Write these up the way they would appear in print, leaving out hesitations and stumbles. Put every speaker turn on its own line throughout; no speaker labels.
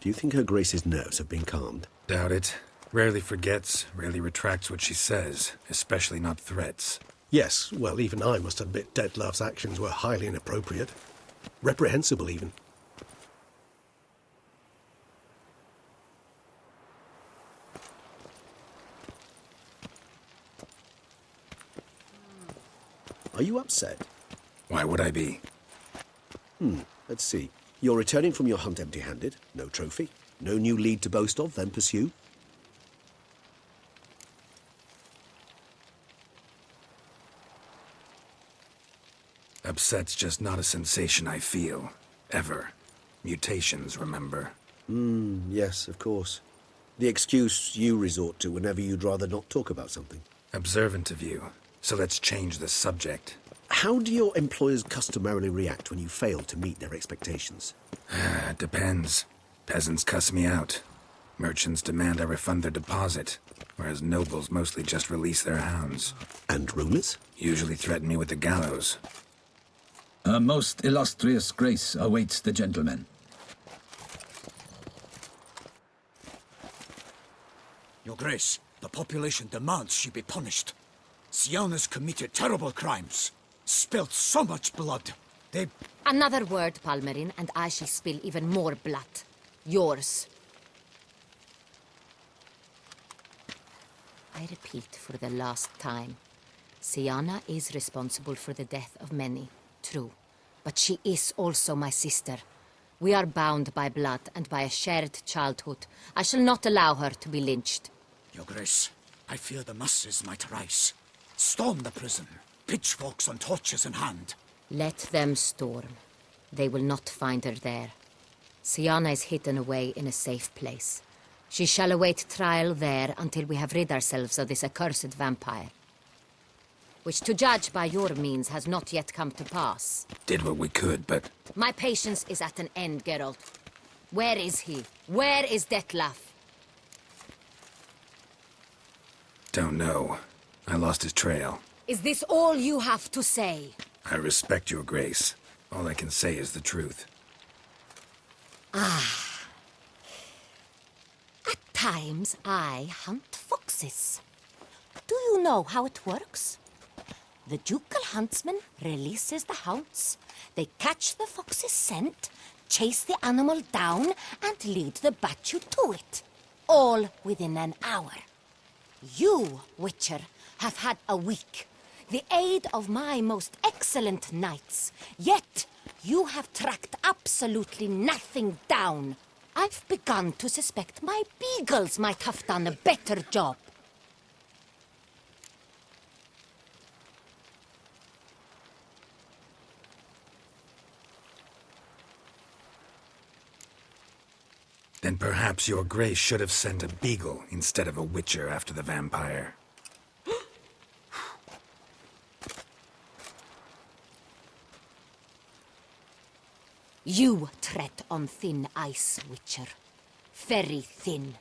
Do you think Her Grace's nerves have been calmed?
Doubt it. Rarely forgets, rarely retracts what she says, especially not threats.
Yes, well, even I must admit Detlef's actions were highly inappropriate. Reprehensible, even. Are you upset?
Why would I be?
Let's see. You're returning from your hunt empty-handed. No trophy. No new lead to boast of, then pursue.
Upset's just not a sensation I feel. Ever. Mutations, remember?
Yes, of course. The excuse you resort to whenever you'd rather not talk about something.
Observant of you. So let's change the subject.
How do your employers customarily react when you fail to meet their expectations?
Depends. Peasants cuss me out. Merchants demand I refund their deposit, whereas nobles mostly just release their hounds.
And rulers?
Usually threaten me with the gallows.
Her most illustrious grace awaits the gentleman.
Your Grace, the population demands she be punished. Siana's committed terrible crimes. Spilt so much blood. They...
Another word, Palmerin, and I shall spill even more blood. Yours. I repeat for the last time. Siana is responsible for the death of many, true. But she is also my sister. We are bound by blood and by a shared childhood. I shall not allow her to be lynched.
Your Grace, I fear the masses might rise. Storm the prison, pitchforks and torches in hand.
Let them storm. They will not find her there. Siana is hidden away in a safe place. She shall await trial there until we have rid ourselves of this accursed vampire. Which, to judge by your means, has not yet come to pass.
Did what we could, but...
My patience is at an end, Geralt. Where is he? Where is Detlef?
Don't know. I lost his trail.
Is this all you have to say?
I respect your grace. All I can say is the truth.
At times, I hunt foxes. Do you know how it works? The ducal huntsman releases the hounds. They catch the fox's scent, chase the animal down, and lead the battue to it. All within an hour. You, Witcher, have had a week. The aid of my most excellent knights. Yet, you have tracked absolutely nothing down. I've begun to suspect my beagles might have done a better job.
Then perhaps your grace should have sent a beagle instead of a witcher after the vampire.
You tread on thin ice, Witcher. Very thin.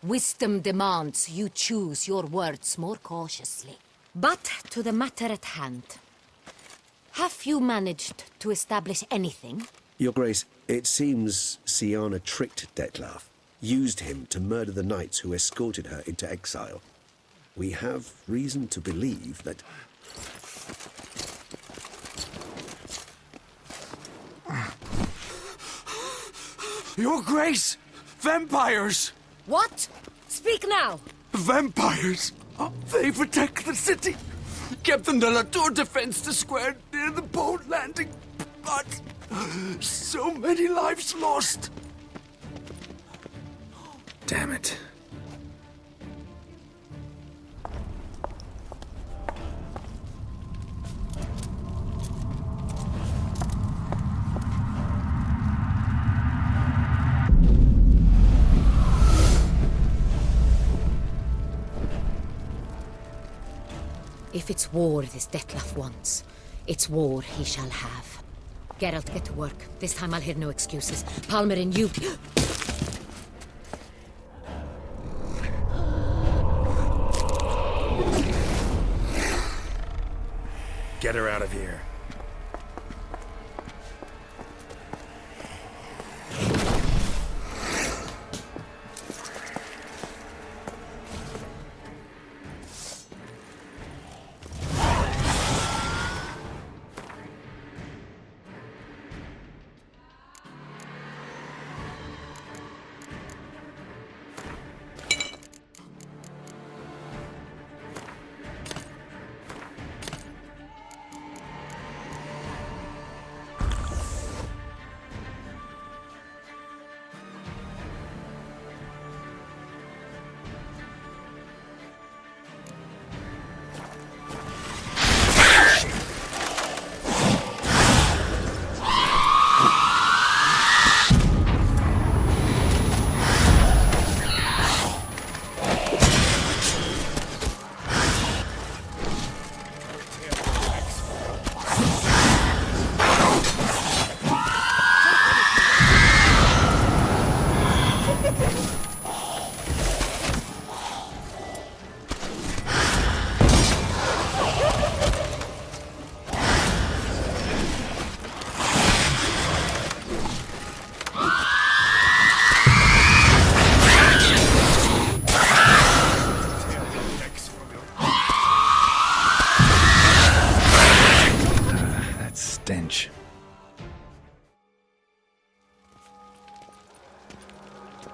Wisdom demands you choose your words more cautiously. But to the matter at hand. Have you managed to establish anything?
Your Grace, it seems Siana tricked Detlef, used him to murder the knights who escorted her into exile. We have reason to believe that...
Your Grace! Vampires!
What? Speak now!
Vampires! They protect the city! Captain de la Tour defends the square near the boat landing, but so many lives lost!
Damn it.
If it's war this Detlef wants, it's war he shall have. Geralt, get to work. This time I'll hear no excuses. Palmerin, you...
Get her out of here.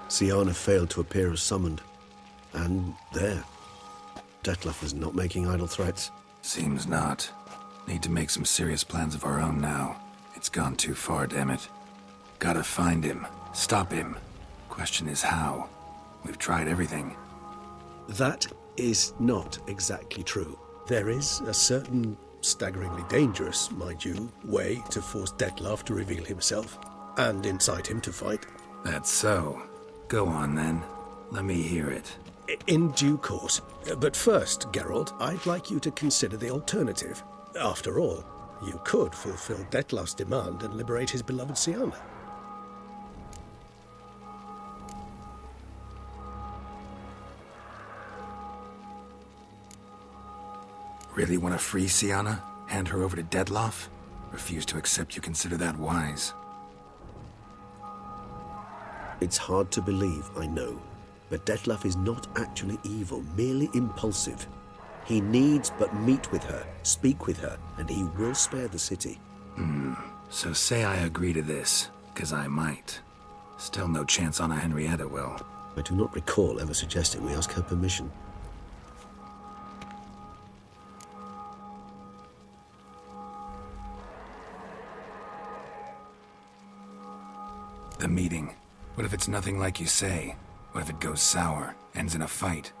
Siana failed to appear as summoned. And there. Detlef was not making idle threats.
Seems not. Need to make some serious plans of our own now. It's gone too far, damn it. Gotta find him. Stop him. Question is how. We've tried everything.
That is not exactly true. There is a certain, staggeringly dangerous, mind you, way to force Detlef to reveal himself, and incite him to fight.
That's so. Go on, then. Let me hear it.
In due course. But first, Geralt, I'd like you to consider the alternative. After all, you could fulfill Detlef's demand and liberate his beloved Siana.
Really want to free Siana? Hand her over to Detlef? Refuse to accept you consider that wise.
It's hard to believe, I know, but Detlef is not actually evil, merely impulsive. He needs but meet with her, speak with her, and he will spare the city.
So say I agree to this, 'cause I might. Still no chance Anna Henrietta will.
I do not recall ever suggesting we ask her permission.
The meeting. What if it's nothing like you say? What if it goes sour, ends in a fight?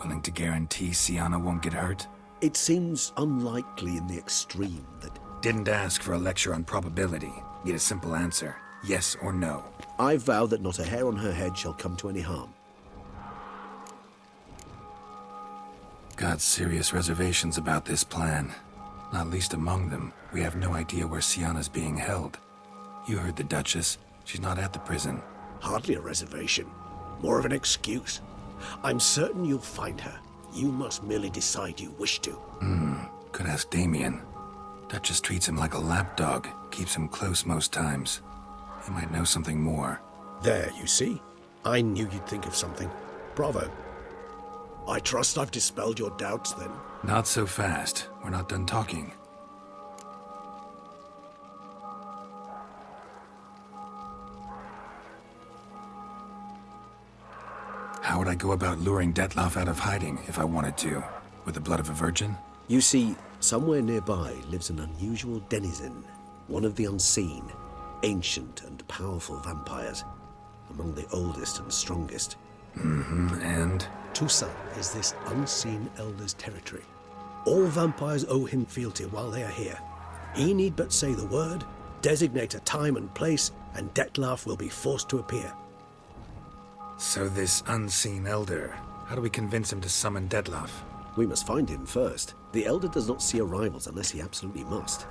Willing to guarantee Siana won't get hurt?
It seems unlikely in the extreme that...
Didn't ask for a lecture on probability. Need a simple answer. Yes or no.
I vow that not a hair on her head shall come to any harm.
Got serious reservations about this plan. Not least among them, we have no idea where Siana's being held. You heard the Duchess. She's not at the prison.
Hardly a reservation. More of an excuse. I'm certain you'll find her. You must merely decide you wish to.
Could ask Damien. Duchess treats him like a lapdog. Keeps him close most times. He might know something more.
There, you see? I knew you'd think of something. Bravo. I trust I've dispelled your doubts, then.
Not so fast. We're not done talking. How would I go about luring Detlef out of hiding if I wanted to? With the blood of a virgin?
You see, somewhere nearby lives an unusual denizen, one of the unseen, ancient and powerful vampires, among the oldest and strongest.
And?
Toussaint is this unseen elder's territory. All vampires owe him fealty while they are here. He need but say the word, designate a time and place, and Detlef will be forced to appear.
So this unseen elder, how do we convince him to summon Detlef?
We must find him first. The elder does not see arrivals unless he absolutely must.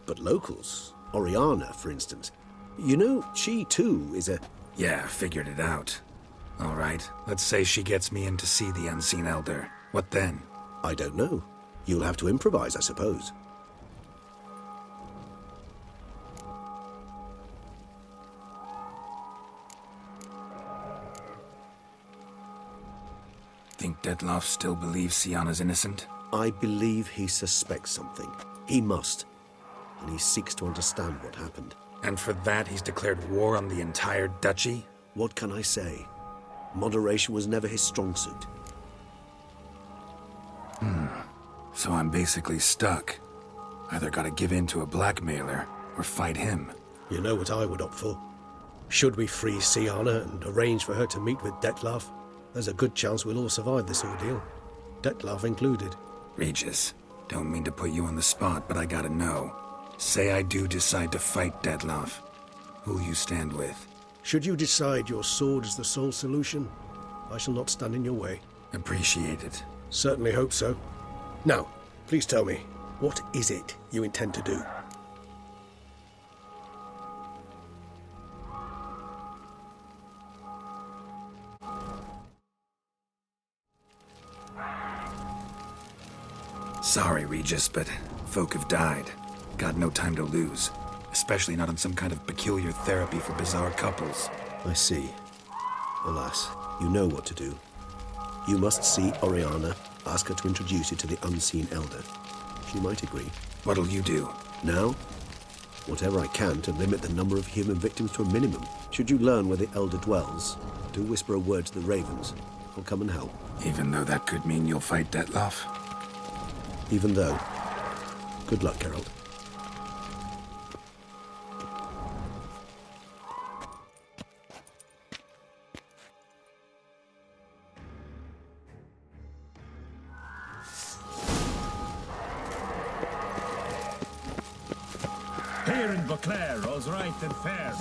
But locals, Oriana, for instance, you know, she too is a...
Yeah, figured it out. All right, let's say she gets me in to see the unseen elder. What then?
I don't know. You'll have to improvise, I suppose.
Think Detlef still believes Siana's innocent?
I believe he suspects something. He must. And he seeks to understand what happened.
And for that he's declared war on the entire duchy?
What can I say? Moderation was never his strong suit.
So I'm basically stuck. Either gotta give in to a blackmailer, or fight him.
You know what I would opt for. Should we free Siana and arrange for her to meet with Detlef, there's a good chance we'll all survive this ordeal. Detlef included.
Regis, don't mean to put you on the spot, but I gotta know. Say I do decide to fight Detlef. Who'll you stand with?
Should you decide your sword is the sole solution, I shall not stand in your way.
Appreciate it.
Certainly hope so. Now, please tell me, what is it you intend to do?
Sorry, Regis, but folk have died. Got no time to lose. Especially not on some kind of peculiar therapy for bizarre couples.
I see. Alas, you know what to do. You must see Oriana, ask her to introduce you to the unseen elder. She might agree.
What'll you do?
Now, whatever I can to limit the number of human victims to a minimum. Should you learn where the elder dwells, Do whisper a word to the ravens. I'll come and help.
Even though that could mean you'll fight Detloff?
Even though. Good luck, Geralt.
Here in Beauclair, all's right and fair.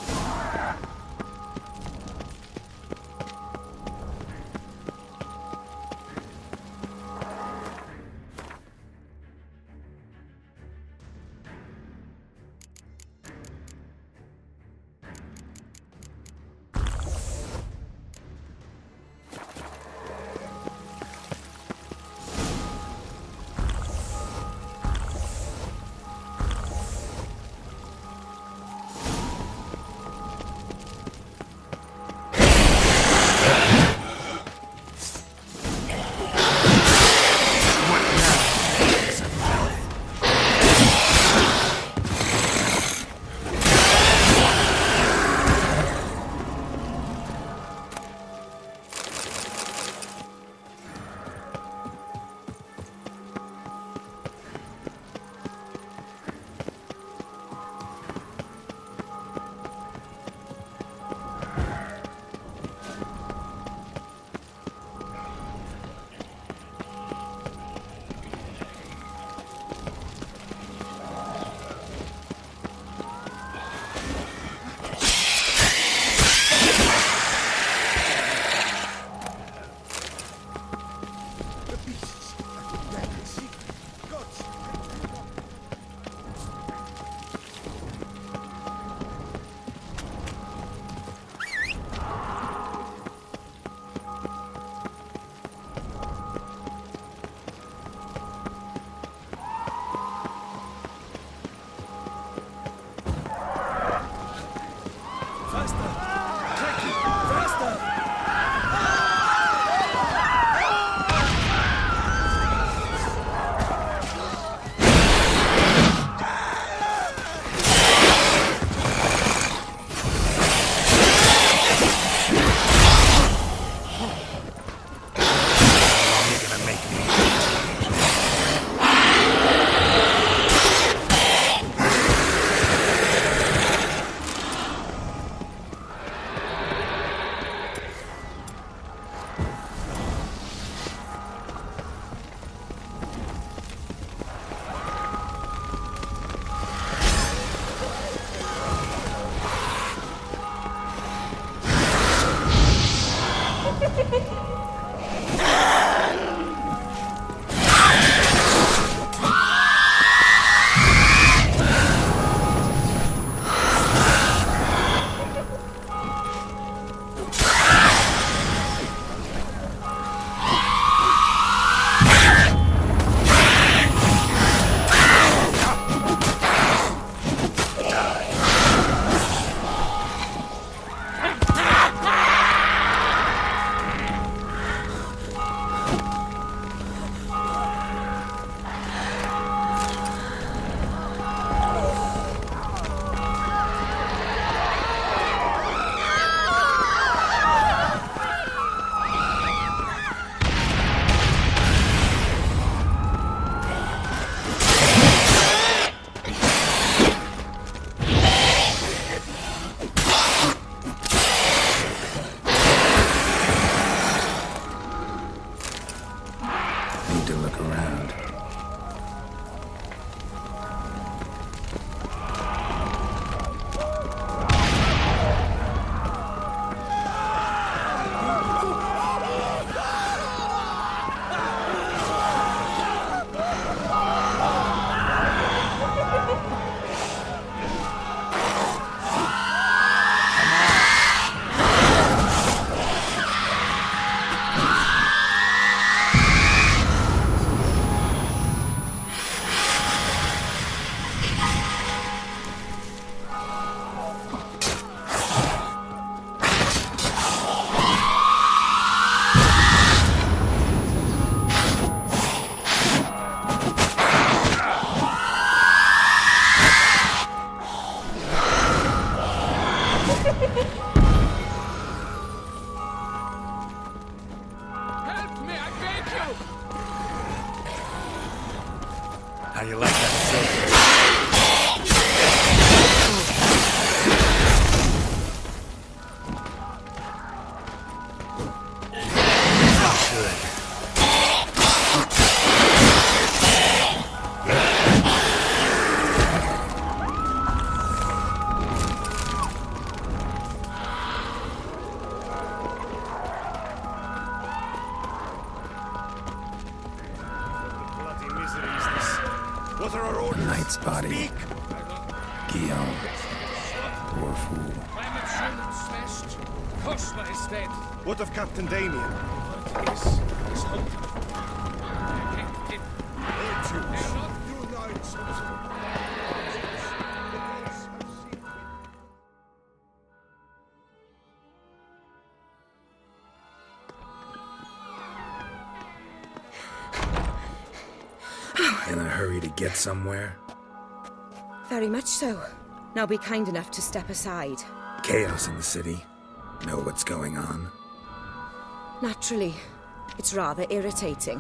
you like that silver?
What are our orders?
Knight's body.
Speak!
Guillaume. Poor fool.
What of Captain Damien?
In a hurry to get somewhere?
Very much so. Now be kind enough to step aside.
Chaos in the city. Know what's going on?
Naturally, it's rather irritating.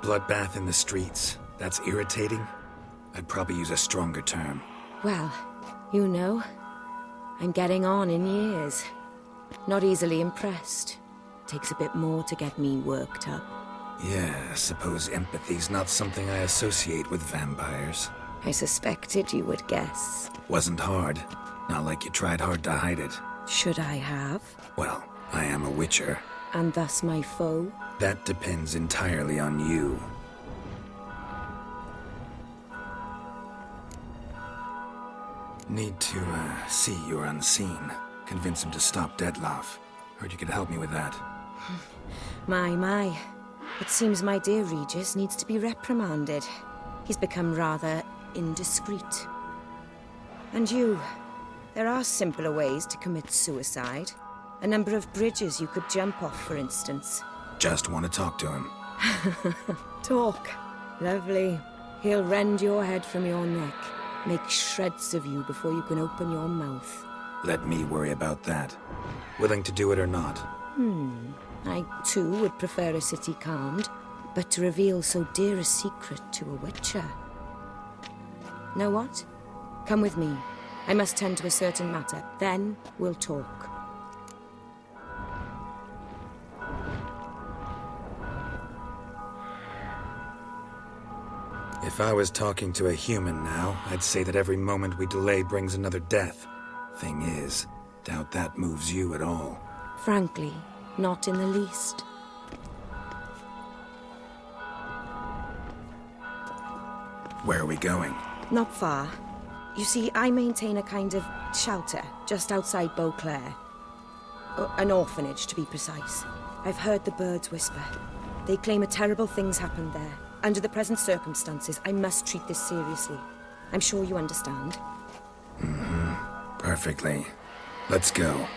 Bloodbath in the streets. That's irritating? I'd probably use a stronger term.
Well, you know, I'm getting on in years. Not easily impressed. Takes a bit more to get me worked up.
Yeah, I suppose empathy's not something I associate with vampires.
I suspected you would guess.
Wasn't hard. Not like you tried hard to hide it.
Should I have?
Well, I am a witcher.
And thus my foe?
That depends entirely on you. Need to, see you're unseen. Convince him to stop Detloff. Heard you could help me with that.
My. It seems my dear Regis needs to be reprimanded. He's become rather indiscreet. And you, there are simpler ways to commit suicide. A number of bridges you could jump off, for instance.
Just want to talk to him.
Talk. Lovely. He'll rend your head from your neck. Make shreds of you before you can open your mouth.
Let me worry about that. Willing to do it or not?
I, too, would prefer a city calmed, but to reveal so dear a secret to a witcher. Know what? Come with me. I must tend to a certain matter. Then we'll talk.
If I was talking to a human now, I'd say that every moment we delay brings another death. Thing is, doubt that moves you at all.
Frankly, not in the least.
Where are we going?
Not far. You see, I maintain a kind of shelter just outside Beauclair. An orphanage, to be precise. I've heard the birds whisper. They claim a terrible thing's happened there. Under the present circumstances, I must treat this seriously. I'm sure you understand.
Perfectly. Let's go.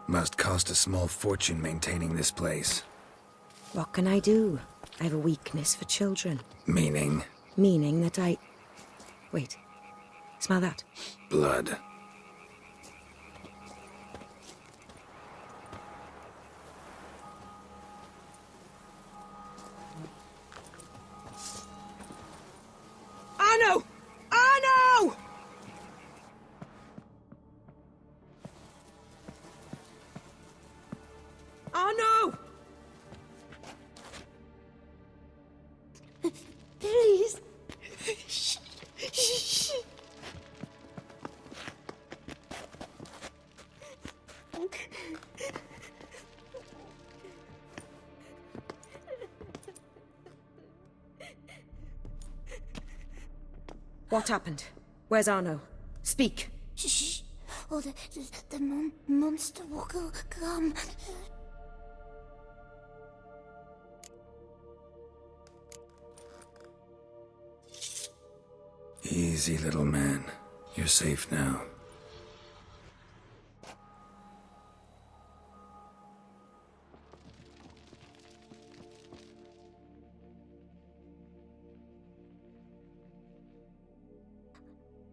Must cost a small fortune maintaining this place.
What can I do? I have a weakness for children.
Meaning?
Meaning that I... Wait. Smell that?
Blood.
Arno! Arno! Arno!
Please.
What happened? Where's Arno? Speak.
Shh. Oh, the monster will come.
Easy, little man. You're safe now.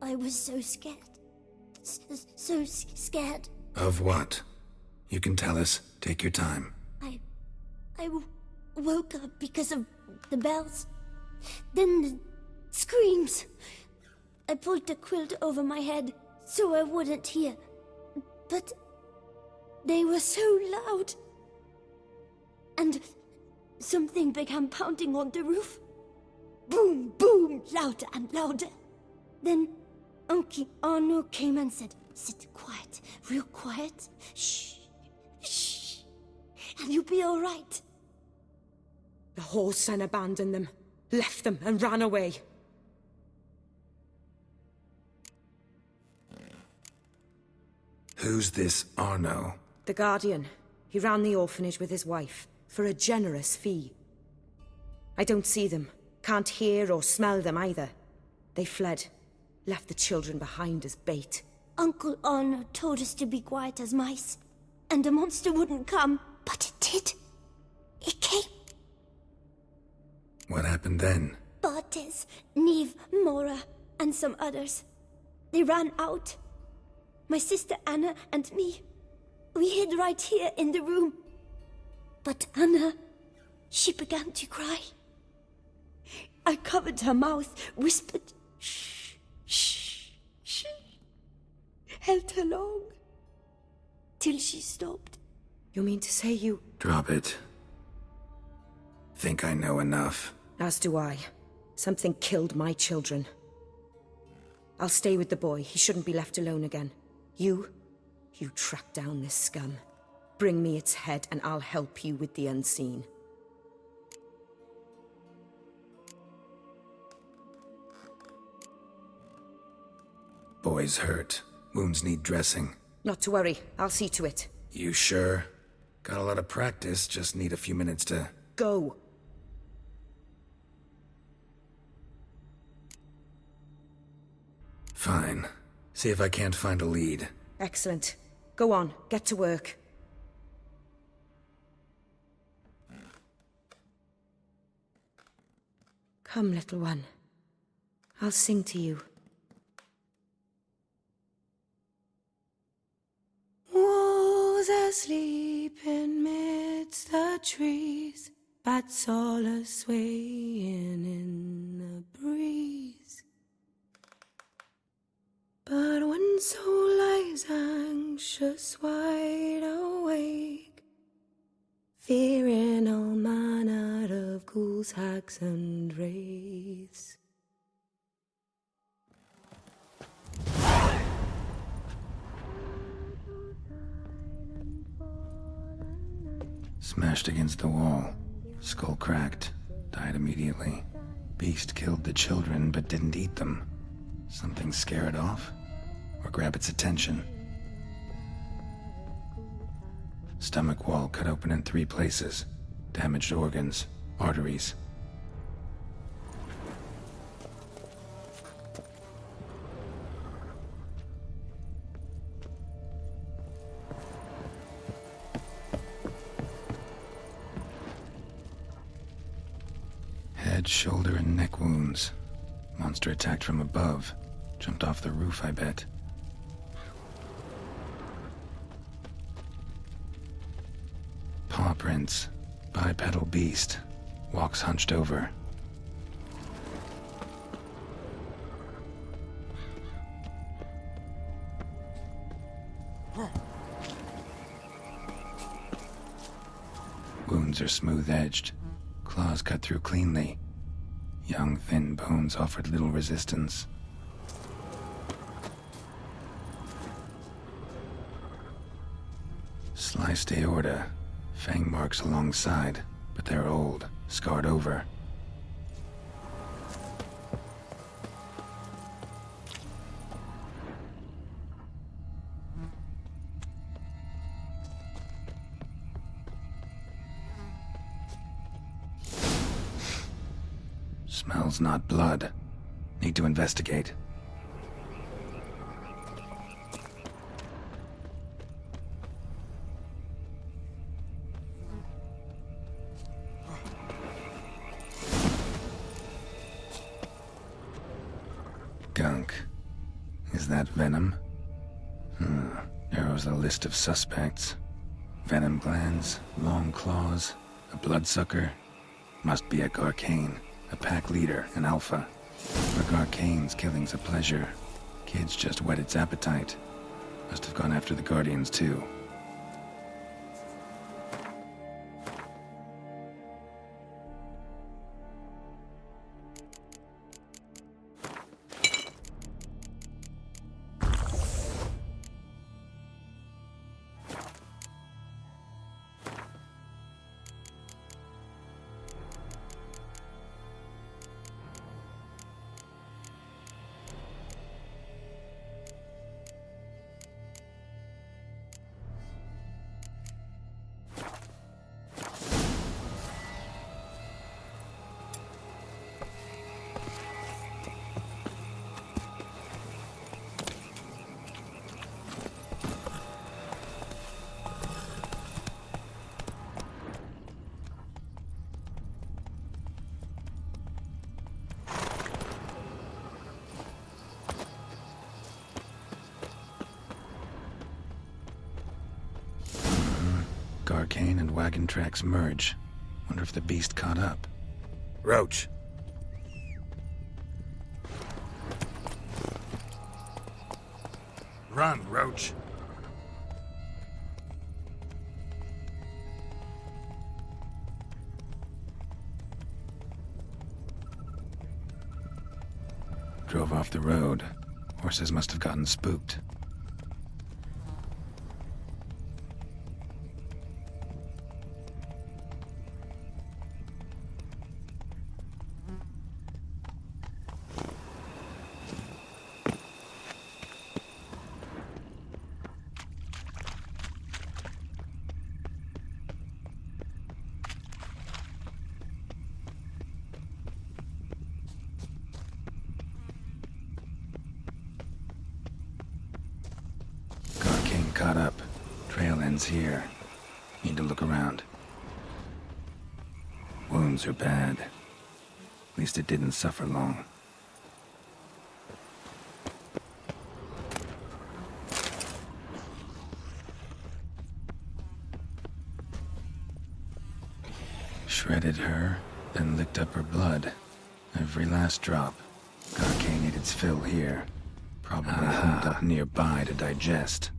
I was so scared. So scared.
Of what? You can tell us. Take your time.
I woke up because of the bells. Then the screams. I pulled the quilt over my head so I wouldn't hear. But they were so loud. And something began pounding on the roof. Boom, boom, louder and louder. Then Uncle Arno came and said, "Sit quiet, real quiet. Shh, shh, and you'll be all right."
The whoreson abandoned them, left them, and ran away.
Who's this Arno?
The Guardian. He ran the orphanage with his wife, for a generous fee. I don't see them, can't hear or smell them either. They fled, left the children behind as bait.
Uncle Arno told us to be quiet as mice, and the monster wouldn't come, but it did. It came.
What happened then?
Bartes, Neve, Mora, and some others. They ran out. My sister Anna and me. We hid right here in the room. But Anna, she began to cry. I covered her mouth, whispered, "Shh, shh, shh." Held her long. Till she stopped.
You mean to say you...
Drop it. Think I know enough.
As do I. Something killed my children. I'll stay with the boy. He shouldn't be left alone again. You track down this scum. Bring me its head and I'll help you with the unseen.
Boy's hurt. Wounds need dressing.
Not to worry. I'll see to it.
You sure? Got a lot of practice, just need a few minutes to...
Go.
Fine. See if I can't find a lead.
Excellent. Go on, get to work. Come, little one. I'll sing to you. Wolves asleep in midst the trees, bats all a-swaying in the breeze. But one soul lies anxious, wide awake, fearing all manner of ghouls, hags, and wraiths.
Smashed against the wall. Skull cracked. Died immediately. Beast killed the children, but didn't eat them. Something scare it off? Or grab its attention? Stomach wall cut open in 3 places. Damaged organs, arteries. Head, shoulder, and neck wounds. Monster attacked from above. Jumped off the roof, I bet. Paw prints. Bipedal beast. Walks hunched over. Wounds are smooth-edged. Claws cut through cleanly. Young, thin bones offered little resistance. Sliced aorta. Fang marks alongside, but they're old, scarred over. Smells not blood. Need to investigate. Gunk. Is that venom? Narrows the list of suspects. Venom glands, long claws, a bloodsucker. Must be a Garcane, a pack leader, an alpha. For Garcane's killing's a pleasure. Kid's just whet its appetite. Must have gone after the Guardians too. Garcane and wagon tracks merge. Wonder if the beast caught up.
Roach. Run, Roach.
Drove off the road. Horses must have gotten spooked. Caught up. Trail ends here. Need to look around. Wounds are bad. At least it didn't suffer long. Shredded her, then licked up her blood. Every last drop. Garcane ate its fill here. Probably humped up nearby to digest.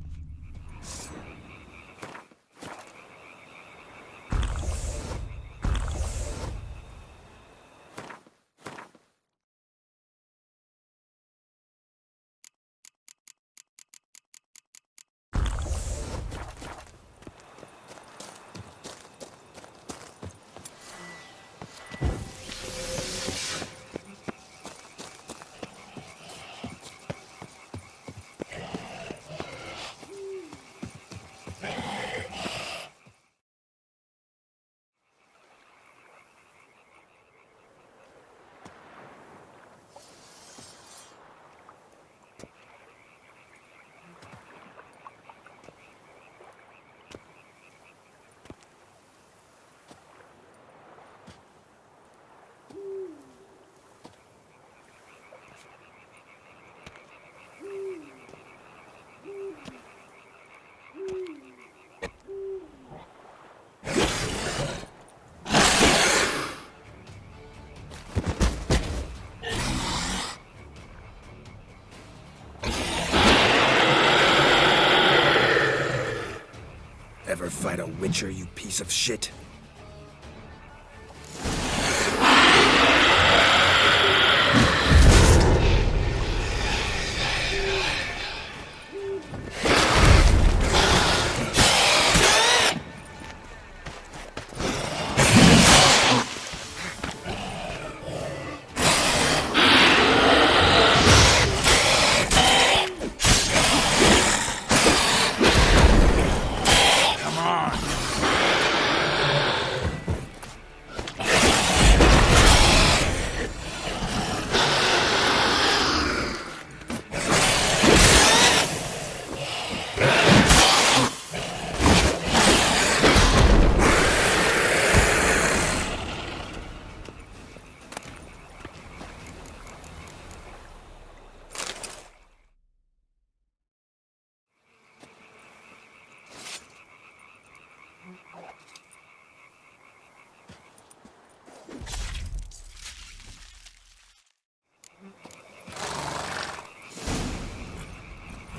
Ever fight a witcher, you piece of shit?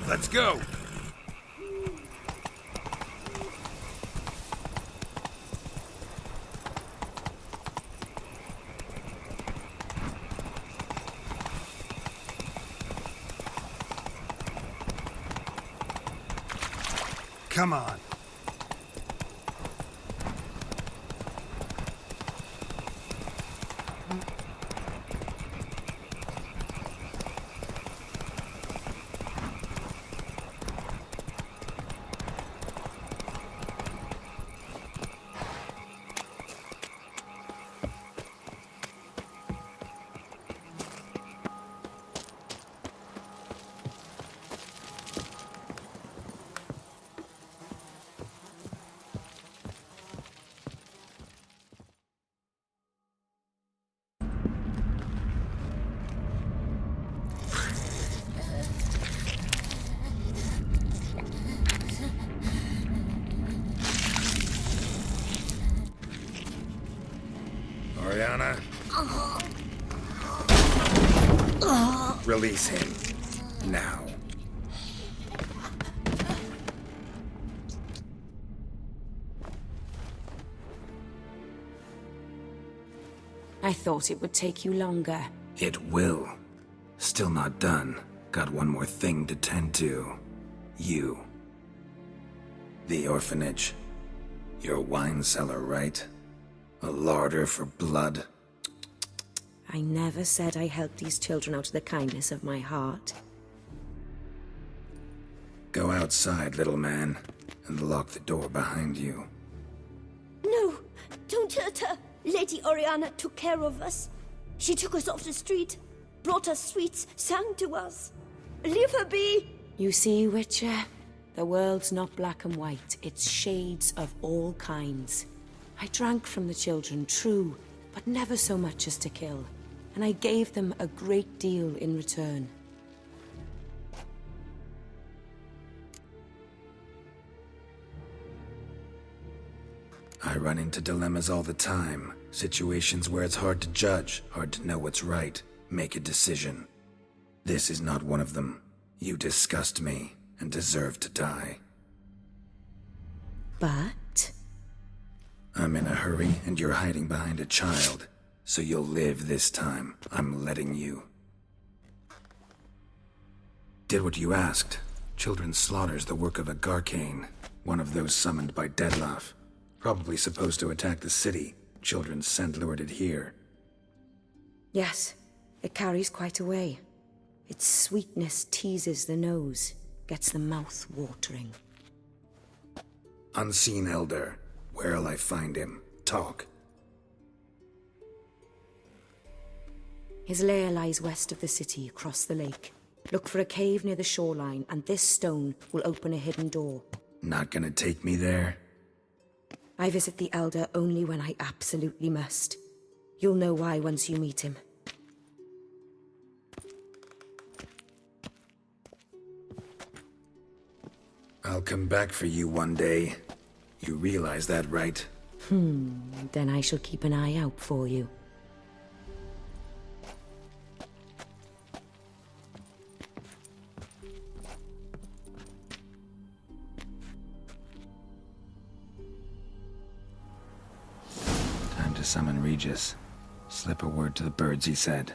Let's go! Come on. Oriana. Release him. Now.
I thought it would take you longer.
It will. Still not done. Got one more thing to tend to. You. The orphanage. Your wine cellar, right? A larder for blood.
I never said I helped these children out of the kindness of my heart.
Go outside, little man, and lock the door behind you.
No, don't hurt her. Lady Oriana took care of us. She took us off the street, brought us sweets, sang to us. Leave her be.
You see, Witcher? The world's not black and white. It's shades of all kinds. I drank from the children, true, but never so much as to kill. And I gave them a great deal in return.
I run into dilemmas all the time. Situations where it's hard to judge, hard to know what's right, make a decision. This is not one of them. You disgust me and deserve to die.
But?
I'm in a hurry and you're hiding behind a child. So you'll live this time. I'm letting you. Did what you asked. Children's slaughter's the work of a Garcane, one of those summoned by Dettlaff. Probably supposed to attack the city. Children's scent lured it here.
Yes, it carries quite a way. Its sweetness teases the nose, gets the mouth watering.
Unseen Elder. Where'll I find him? Talk.
His lair lies west of the city, across the lake. Look for a cave near the shoreline, and this stone will open a hidden door.
Not gonna take me there?
I visit the Elder only when I absolutely must. You'll know why once you meet him.
I'll come back for you one day. You realize that, right?
Then I shall keep an eye out for you.
Time to summon Regis. Slip a word to the birds, he said.